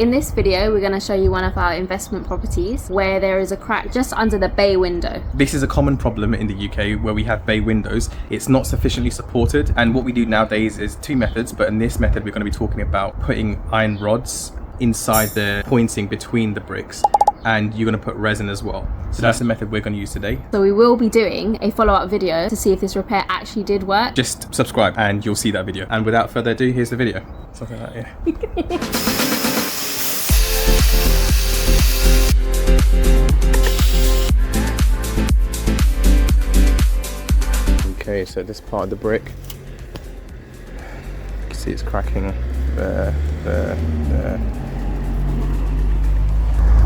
In this video, we're going to show you one of our investment properties where there is a crack just under the bay window. This is a common problem in the UK where we have bay windows. It's not sufficiently supported, and what we do nowadays is two methods, but in this method we're going to be talking about putting iron rods inside the pointing between the bricks, and you're going to put resin as well. So that's the method we're going to use today. So we will be doing a follow-up video to see if this repair actually did work. Just subscribe and you'll see that video. And without further ado, here's the video. Something like that, yeah. Okay, so this part of the brick, you can see it's cracking there,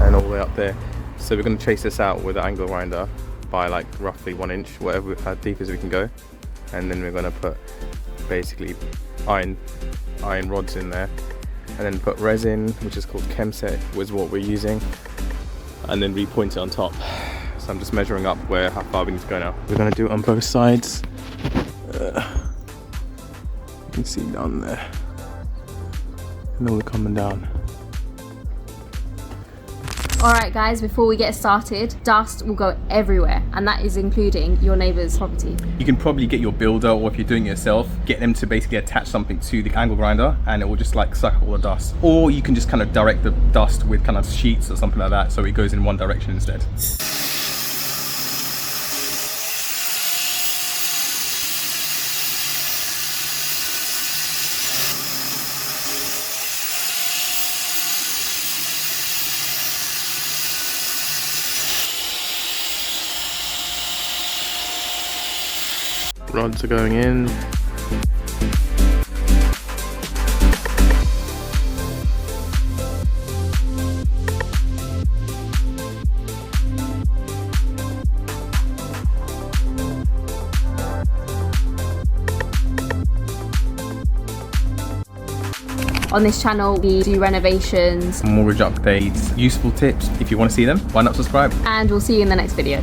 and all the way up there. So we're going to chase this out with an angle grinder by like roughly 1 inch, whatever, how deep as we can go, and then we're going to put basically iron rods in there, and then put resin, which is called Chemset, was what we're using, and then repoint it on top. So I'm just measuring up how far we need to go now. We're going to do it on both sides. You can see down there, and all coming down. Alright guys, before we get started, dust will go everywhere, and that is including your neighbour's property. You can probably get your builder, or if you're doing it yourself, get them to basically attach something to the angle grinder and it will just like suck all the dust. Or you can just kind of direct the dust with kind of sheets or something like that, so it goes in one direction instead. Rods are going in. On this channel, we do renovations, Mortgage updates, useful tips. If you want to see them, why not subscribe? and we'll see you in the next video.